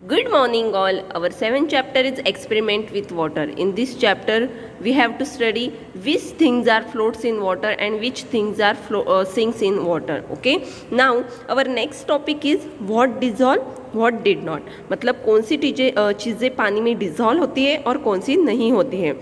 Good morning all. Our seventh chapter is experiment with water. In this chapter we have to study which things are floats in water and which things are sinks in water. Okay. Now our next topic is what dissolve, what did not. मतलब कौन सी चीज़ें पानी में dissolve होती है और कौन सी नहीं होती है.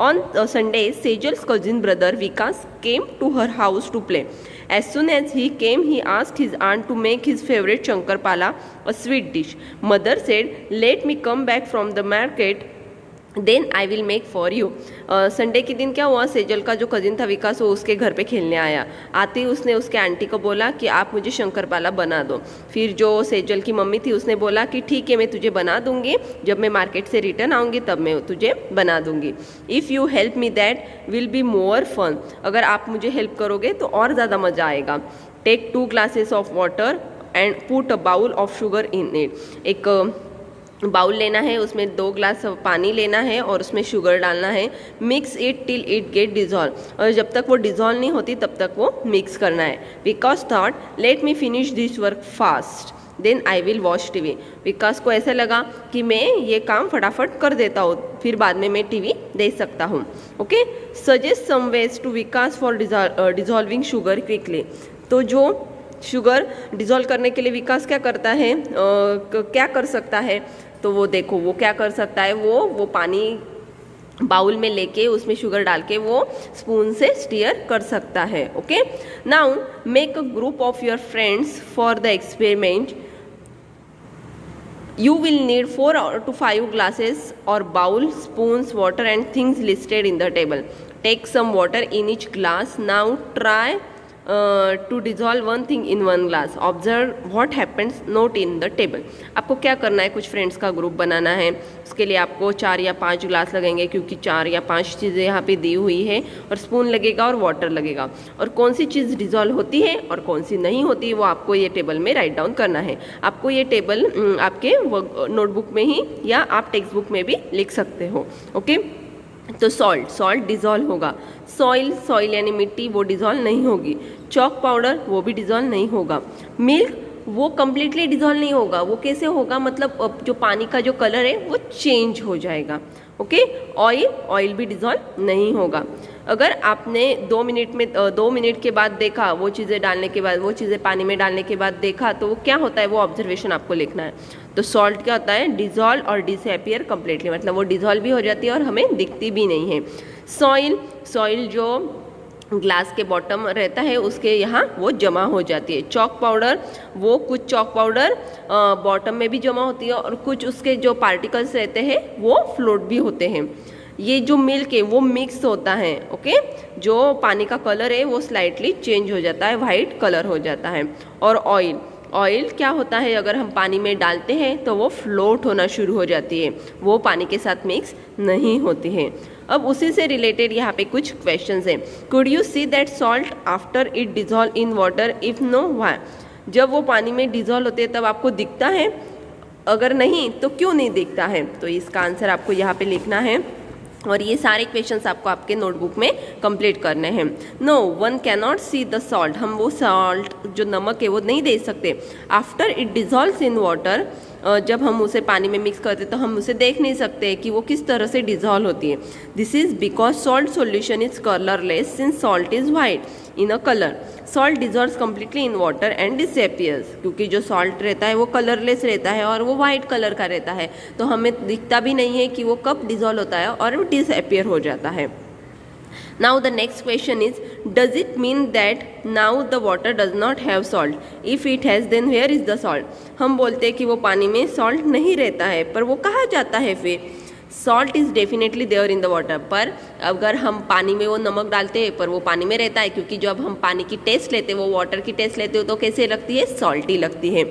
On Sunday, Sejal's cousin brother Vikas came to her house to play. As soon as he came, he asked his aunt to make his favorite Shankarpala, a sweet dish. Mother said, "Let me come back from the market, then I will make for you." Sunday के दिन क्या हुआ, सेजल का जो cousin था विकास वो उसके घर पे खेलने आया. आते ही उसने उसके आंटी को बोला कि आप मुझे शंकरपाला बना दो. फिर जो सेजल की मम्मी थी उसने बोला कि ठीक है मैं तुझे बना दूंगी, जब मैं मार्केट से रिटर्न आऊँगी तब मैं तुझे बना दूंगी. If you help me that will be more fun. अगर आप मुझे हेल्प करोगे तो और ज़्यादा मज़ा आएगा. Take 2 glasses of water and put a bowl of sugar in it. एक बाउल लेना है, उसमें 2 ग्लास पानी लेना है और उसमें शुगर डालना है. Mix it till it get dissolve. और जब तक वो डिजॉल्व नहीं होती तब तक वो मिक्स करना है. Vikas thought let me finish this work fast then I will watch TV. Vikas को ऐसा लगा कि मैं ये काम फटाफट कर देता हूँ, फिर बाद में मैं टीवी देख सकता हूँ. Okay. Suggest some ways to Vikas for dissolving sugar quickly. तो जो शुगर डिजॉल्व करने के लिए विकास क्या करता है, क्या कर सकता है, तो वो देखो वो क्या कर सकता है. वो पानी बाउल में लेके उसमें शुगर डाल के वो स्पून से स्टीयर कर सकता है. Okay. Now make a group of your friends for the experiment. You will need 4 to 5 glasses or bowl, spoons, water and things listed in the table. Take some water in each glass. Now try to dissolve one thing in one glass. Observe what happens. Note in the table. आपको क्या करना है, कुछ friends का group बनाना है. उसके लिए आपको 4 या 5 ग्लास लगेंगे क्योंकि 4 या 5 चीज़ें यहाँ पे दी हुई है, और स्पून लगेगा और वाटर लगेगा. और कौन सी चीज़ डिजॉल्व होती है और कौन सी नहीं होती है वो आपको ये टेबल में राइट डाउन करना है. आपको ये टेबल आपके नोटबुक में ही या आप टेक्स्ट बुक में भी लिख सकते हो. ओके. तो सॉल्ट डिजॉल्व होगा. सॉइल यानी मिट्टी वो डिजॉल्व नहीं होगी. चॉक पाउडर वो भी डिजॉल्व नहीं होगा. मिल्क वो कम्प्लीटली डिजॉल्व नहीं होगा. वो कैसे होगा, मतलब जो पानी का जो कलर है वो चेंज हो जाएगा. ओके. ऑयल भी डिजॉल्व नहीं होगा. अगर आपने 2 मिनट के बाद देखा, वो चीज़ें डालने के बाद, वो चीज़ें पानी में डालने के बाद देखा, तो वो क्या होता है वो ऑब्जर्वेशन आपको लिखना है. तो सॉल्ट क्या होता है, डिजॉल्व और डिसअपियर कम्प्लीटली, मतलब वो डिजॉल्व भी हो जाती है और हमें दिखती भी नहीं है. सॉइल जो ग्लास के बॉटम रहता है उसके यहाँ वो जमा हो जाती है. चॉक पाउडर वो कुछ चॉक पाउडर बॉटम में भी जमा होती है और कुछ उसके जो पार्टिकल्स रहते हैं वो फ्लोट भी होते हैं. ये जो मिल्क है वो मिक्स होता है. ओके. जो पानी का कलर है वो स्लाइटली चेंज हो जाता है, वाइट कलर हो जाता है. और ऑयल क्या होता है, अगर हम पानी में डालते हैं तो वो फ्लोट होना शुरू हो जाती है, वो पानी के साथ मिक्स नहीं होती है. अब उसी से रिलेटेड यहाँ पे कुछ क्वेश्चंस हैं. Could you see that salt after it dissolve in water, if know why. जब वो पानी में डिजॉल्व होते हैं तब आपको दिखता है, अगर नहीं तो क्यों नहीं दिखता है. तो इसका आंसर आपको यहाँ पे लिखना है और ये सारे क्वेश्चंस आपको आपके नोटबुक में कंप्लीट करने हैं. No one can not see the salt. हम वो सॉल्ट जो नमक है वो नहीं देख सकते. After it dissolves in water, जब हम उसे पानी में मिक्स करते तो हम उसे देख नहीं सकते कि वो किस तरह से डिजॉल्व होती है. This is because salt solution is colourless since salt is white in a colour. Salt dissolves completely in water and disappears. क्योंकि जो सॉल्ट रहता है वो कलरलेस रहता है और वो वाइट कलर का रहता है, तो हमें दिखता भी नहीं है कि वो कब डिजॉल्व होता है और डिसअपियर हो जाता है. Now the next question is, does it mean that now the water does not have salt? If it has, then where is the salt? हम बोलते हैं कि वो पानी में सॉल्ट नहीं रहता है, पर वो कहाँ जाता है फिर. Salt is definitely there in the water. पर अगर हम पानी में वो नमक डालते हैं पर वो पानी में रहता है, क्योंकि जब हम पानी की टेस्ट लेते हैं, वो वाटर की टेस्ट लेते हो तो कैसे लगती है, सॉल्टी लगती है.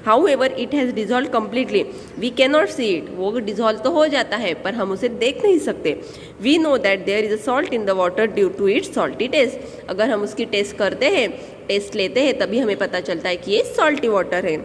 However it has dissolve completely, we can not see it. वो डिजॉल्व तो हो जाता है पर हम उसे देख नहीं सकते. We know that there is a salt in the water due to its salty taste. अगर हम उसकी टेस्ट करते हैं, टेस्ट लेते हैं, तभी हमें पता चलता है कि ये सॉल्टी वाटर है.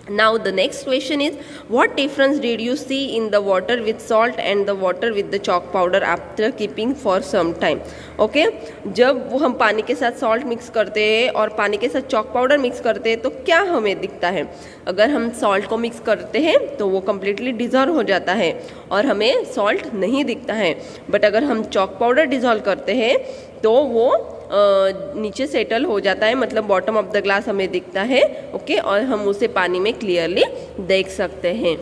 Now the next question is, what difference did you see in the water with salt and the water with the chalk powder after keeping for some time? Okay जब वो हम पानी के साथ सॉल्ट मिक्स करते हैं और पानी के साथ चॉक पाउडर मिक्स करते हैं तो क्या हमें दिखता है? अगर हम सॉल्ट को मिक्स करते हैं तो वो कम्प्लीटली डिज़ोल्व हो जाता है और हमें सॉल्ट नहीं दिखता है, बट अगर हम चॉक पाउडर डिज़ोल्व करते हैं तो वो नीचे सेटल हो जाता है, मतलब बॉटम ऑफ द ग्लास हमें दिखता है। ओके और हम उसे पानी में क्लियरली देख सकते हैं।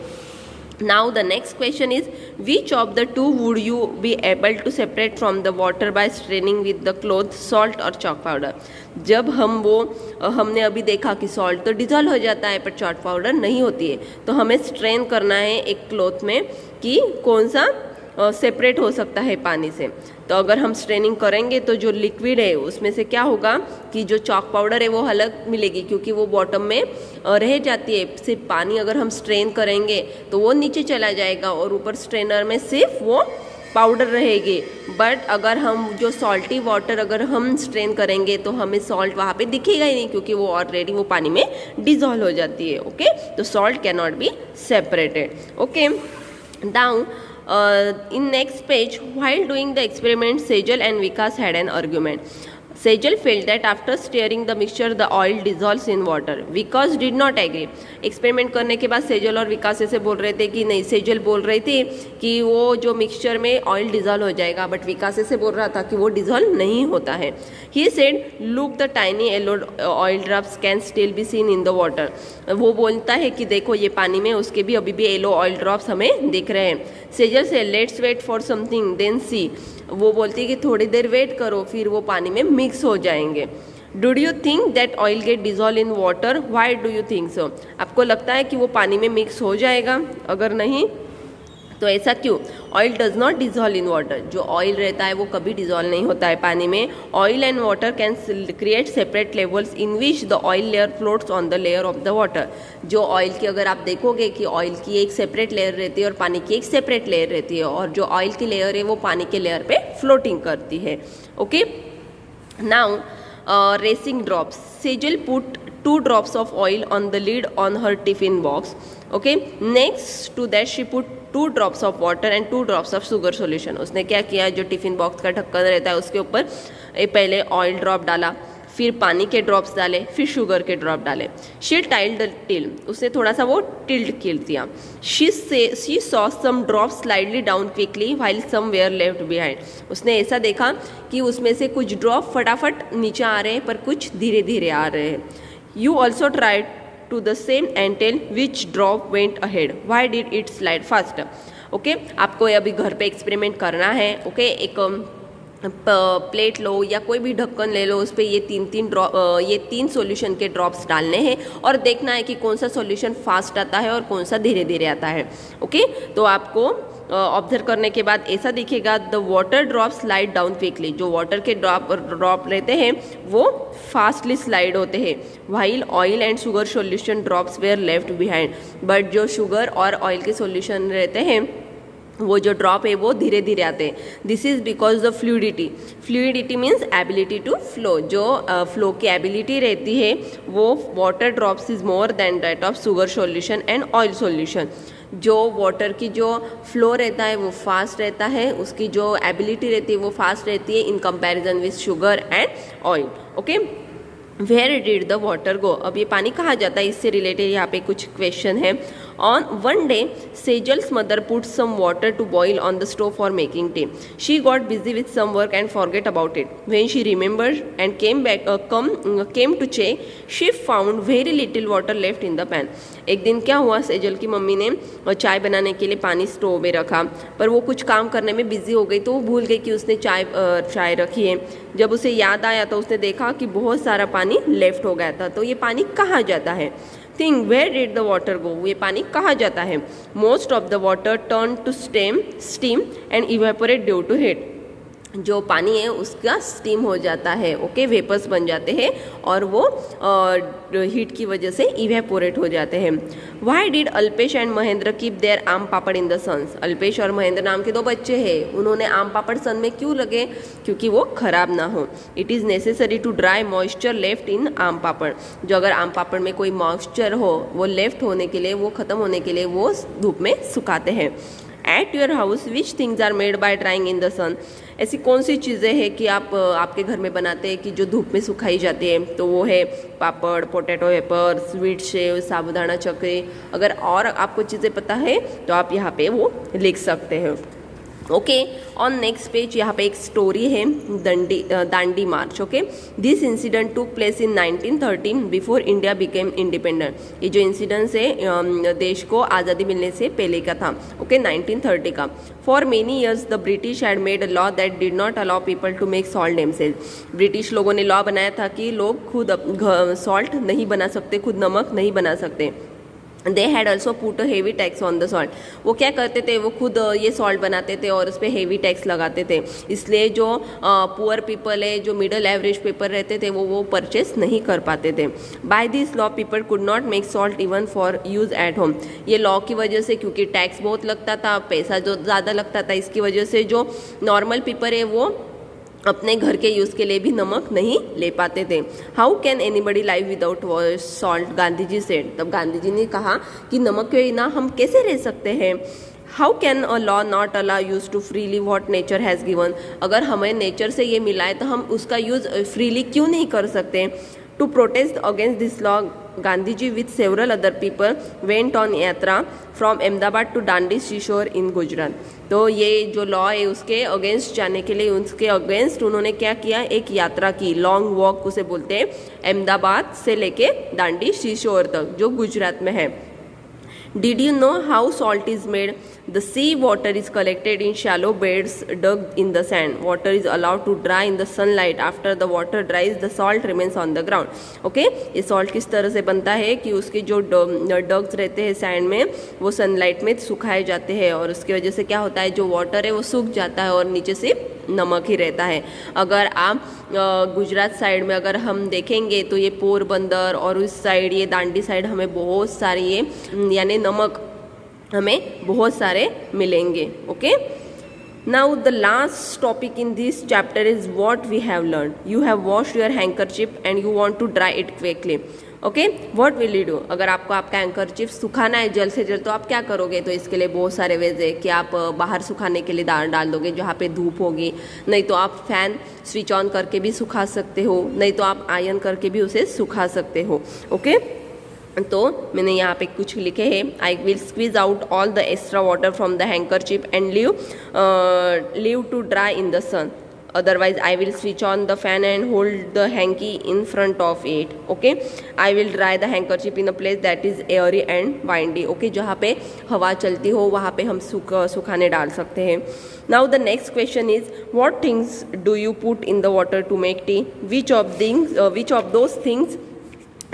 Now the next question is, which of the two would you be able to separate from the water by straining with the cloth, salt और चॉक पाउडर? जब हमने अभी देखा कि सॉल्ट तो डिजॉल्व हो जाता है पर चॉक पाउडर नहीं होती है, तो हमें स्ट्रेन करना है एक क्लॉथ में कि कौन सा सेपरेट हो सकता है पानी से। तो अगर हम स्ट्रेनिंग करेंगे तो जो लिक्विड है उसमें से क्या होगा कि जो चॉक पाउडर है वो अलग मिलेगी, क्योंकि वो बॉटम में रह जाती है। सिर्फ पानी अगर हम स्ट्रेन करेंगे तो वो नीचे चला जाएगा और ऊपर स्ट्रेनर में सिर्फ वो पाउडर रहेगी। बट अगर हम जो सॉल्टी वाटर अगर हम स्ट्रेन करेंगे तो हमें सॉल्ट वहाँ पे दिखेगा ही नहीं, क्योंकि वो ऑलरेडी वो पानी में डिजॉल्व हो जाती है। ओके तो salt can not be separated. Okay now in next page, while doing the experiment, Sejal and Vikas had an argument. Sejal felt that after stirring the mixture, the oil dissolves in water. Vikas did not agree. Experiment करने के बाद सेजल और विकास ऐसे बोल रहे थे कि नहीं, सेजल बोल रही थी कि वो जो मिक्सचर में ऑयल डिजॉल्व हो जाएगा, बट विकास ऐसे बोल रहा था कि वो डिजॉल्व नहीं होता है। He said, look the tiny yellow oil drops can still be seen in the water. वो बोलता है कि देखो ये पानी में उसके भी अभी भी येलो ऑयल ड्रॉप्स हमें दिख रहे हैं। सेजल से, let's wait for something then see. वो बोलती है कि थोड़ी देर वेट करो फिर वो पानी में मिक्स हो जाएंगे। Do you think that oil get dissolve in water? Why do you think so? आपको लगता है कि वो पानी में मिक्स हो जाएगा? अगर नहीं तो ऐसा क्यों? Oil does not dissolve in water. जो ऑयल रहता है वो कभी डिजॉल्व नहीं होता है पानी में। Oil and water can create separate levels in which the oil layer floats on the layer of the water. जो ऑयल की अगर आप देखोगे कि ऑयल की एक सेपरेट लेयर रहती है और पानी की एक सेपरेट लेयर रहती है, और जो ऑयल की लेयर है वो पानी के लेयर पे फ्लोटिंग करती है। Okay now racing drops. Sejal put 2 drops of oil on the lid on her tiffin box. Okay. Next to that she put 2 drops of water and 2 drops of sugar solution. उसने क्या किया, जो tiffin box का ढक्कन रहता है उसके ऊपर पहले ऑयल ड्रॉप डाला, फिर पानी के ड्रॉप्स डाले, फिर शुगर के ड्रॉप डाले। शी टाइल्ड द टिल, उसने थोड़ा सा वो टिल्ट कर दिया। She saw some drops slidely down quickly while some were left behind. उसने ऐसा देखा कि उसमें से कुछ ड्रॉप फटाफट नीचे आ रहे हैं पर कुछ धीरे धीरे आ रहे हैं। You also try to the same and tell which drop went ahead, why did it slide fast. Okay आपको अभी घर पे एक्सपेरिमेंट करना है। ओके एक प्लेट लो या कोई भी ढक्कन ले लो, उस पर ये तीन सॉल्यूशन के ड्रॉप्स डालने हैं और देखना है कि कौन सा सॉल्यूशन फास्ट आता है और कौन सा धीरे धीरे आता है। ओके तो आपको ऑब्जर्व करने के बाद ऐसा दिखेगा, the water drop slide down quickly. जो वाटर के ड्रॉप रहते हैं वो फास्टली स्लाइड होते हैं, while oil and sugar solution drops where left behind. But जो शुगर और ऑयल के सॉल्यूशन रहते हैं वो जो ड्रॉप है वो धीरे धीरे आते हैं। This is because the fluidity. Fluidity means ability to flow. जो फ्लो की एबिलिटी रहती है वो water drops is more than that of sugar solution and oil solution. जो वाटर की जो फ्लो रहता है वो फास्ट रहता है, उसकी जो एबिलिटी रहती है वो फास्ट रहती है in comparison with sugar and oil. Okay where did the water go? अब ये पानी कहाँ जाता है, इससे रिलेटेड यहाँ पे कुछ क्वेश्चन है। On one day, Sejal's mother put some water to boil on the stove for making tea. She got busy with some work and forget about it. When she remembered and came to check, she found very little water left in the pan. एक दिन क्या हुआ, सेजल की mummy ने चाय बनाने के लिए पानी स्टोव में रखा, पर वो कुछ काम करने में बिजी हो गई तो वो भूल गई कि उसने चाय रखी है। जब उसे याद आया तो उसने देखा कि बहुत सारा पानी लेफ्ट हो गया था। तो ये पानी कहाँ जाता है? Think where did the water go? ये पानी कहाँ जाता है? Most of the water turn to steam and evaporate due to heat. जो पानी है उसका स्टीम हो जाता है, ओके, वेपर्स बन जाते हैं और वो हीट की वजह से इवेपोरेट हो जाते हैं। Why did Alpesh and Mahendra keep their आम पापड़ इन द सन्स? अल्पेश और महेंद्र नाम के 2 बच्चे हैं, उन्होंने आम पापड़ सन में क्यों लगे? क्योंकि वो खराब ना हो। It is necessary to dry moisture left in aam papad. जो अगर आम पापड़ में कोई मॉइस्चर हो वो लेफ्ट होने के लिए, वो ख़त्म होने के लिए वो धूप में सुखाते हैं। At your house which things are made by drying in the sun? ऐसी कौन सी चीज़ें हैं कि आप आपके घर में बनाते हैं कि जो धूप में सुखाई जाती है? तो वो है पापड़, पोटैटो वेपर, स्वीट शेव, साबूदाना चक्री। अगर और आपको चीज़ें पता है तो आप यहाँ पे वो लिख सकते हैं, ओके। ऑन नेक्स्ट पेज यहाँ पे एक स्टोरी है, Dandi march, okay. This incident took place in 1913 before India became independent. ये जो इंसिडेंस है देश को आज़ादी मिलने से पहले का था, ओके, 1930 का। For many years the British had made a law that did not allow people to make salt themselves. British लोगों ने लॉ बनाया था कि लोग खुद सॉल्ट नहीं बना सकते, खुद नमक नहीं बना सकते। They had also put a heavy tax on the salt. वो क्या करते थे, वो खुद ये सॉल्ट बनाते थे और उस पर हेवी टैक्स लगाते थे, इसलिए जो पुअर पीपल है, जो मिडल एवरेज पीपल रहते थे वो परचेस नहीं कर पाते थे। By this law people could not make salt even for use at home. ये लॉ की वजह से, क्योंकि टैक्स बहुत लगता था, पैसा जो ज़्यादा लगता था, इसकी वजह से जो नॉर्मल पीपल है वो अपने घर के यूज़ के लिए भी नमक नहीं ले पाते थे। How can anybody live without salt, Gandhi ji said. तब गांधी जी ने कहा कि नमक के बिना हम कैसे रह सकते हैं। How can a law not allow use to freely what nature has given. अगर हमें नेचर से ये मिला है तो हम उसका यूज़ फ्रीली क्यों नहीं कर सकते। To protest against this law Gandhi ji with several other people went on यात्रा from Ahmedabad to Dandi seashore in Gujarat. तो ये जो लॉ है उसके अगेंस्ट जाने के लिए, उसके अगेंस्ट उन्होंने क्या किया, एक यात्रा की, लॉन्ग वॉक उसे बोलते हैं, अहमदाबाद से लेके दांडी सीशोर तक जो गुजरात में है। Did you know how salt is made? The sea water is collected in shallow beds dug in the sand. Water is allowed to dry in the sunlight. After the water dries, the salt remains on the ground. Okay? ये salt किस तरह से बनता है कि उसके जो dogs रहते हैं सैंड में, वो सनलाइट में सुखाए जाते हैं और उसकी वजह से क्या होता है, जो वाटर है वो सूख जाता है और नीचे से नमक ही रहता है। अगर आप गुजरात साइड में अगर हम देखेंगे तो ये पोरबंदर और उस साइड ये दांडी साइड हमें बहुत सारी ये यानी नमक हमें बहुत सारे मिलेंगे, okay. Now the last topic in this chapter is what we have learn. You have washed your handkerchief and you want to dry it quickly, okay. What will you do? अगर आपको आपका हैंकरचिप सुखाना है जल्द से जल्द तो आप क्या करोगे? तो इसके लिए बहुत सारे वेज है कि आप बाहर सुखाने के लिए डाल दोगे जहाँ पे धूप होगी, नहीं तो आप फैन स्विच ऑन करके भी सुखा सकते हो, नहीं तो आप आयरन करके भी उसे सुखा सकते हो, ओके। तो मैंने यहाँ पे कुछ लिखे हैं, I will squeeze out all the extra water from the handkerchief and leave to dry in the sun, otherwise I will switch on the fan and hold the hanky in front of it, okay. I will dry the handkerchief in a place that is airy and windy, okay. जहाँ पे हवा चलती हो वहाँ पे हम सुखाने डाल सकते हैं। Now the next question is what things do you put in the water to make tea? which of those things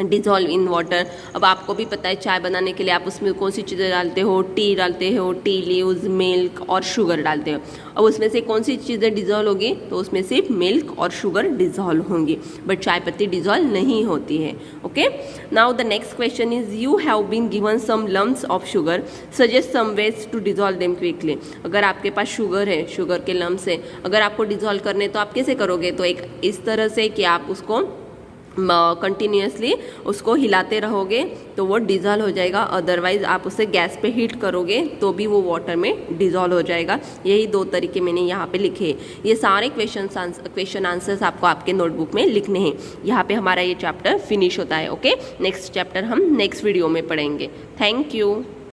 dissolve in water. अब आपको भी पता है चाय बनाने के लिए आप उसमें कौन सी चीज़ें डालते हो, टी डालते हो, टी लीव्स, मिल्क और शुगर डालते हो। अब उसमें से कौन सी चीज़ें डिज़ोल्व होगी? तो उसमें सिर्फ मिल्क और शुगर डिज़ोल्व होंगी, बट चाय पत्ती डिज़ोल्व नहीं होती है, okay. Now the next question is you have been given some lumps of sugar, suggest some ways to dissolve them quickly. अगर आपके पास शुगर है, शुगर के लम्प्स है, अगर आपको डिज़ोल्व करने तो आप कैसे करोगे? तो एक इस तरह से कि आप उसको कंटिन्यूसली उसको हिलाते रहोगे तो वो डिज़ोल्व हो जाएगा, अदरवाइज आप उसे गैस पे हीट करोगे तो भी वो वाटर में डिज़ोल्व हो जाएगा। यही 2 तरीके मैंने यहाँ पे लिखे हैं। ये सारे क्वेश्चन आंसर्स आपको आपके नोटबुक में लिखने हैं। यहाँ पे हमारा ये चैप्टर फिनिश होता है, ओके। नेक्स्ट चैप्टर हम नेक्स्ट वीडियो में पढ़ेंगे। Thank you.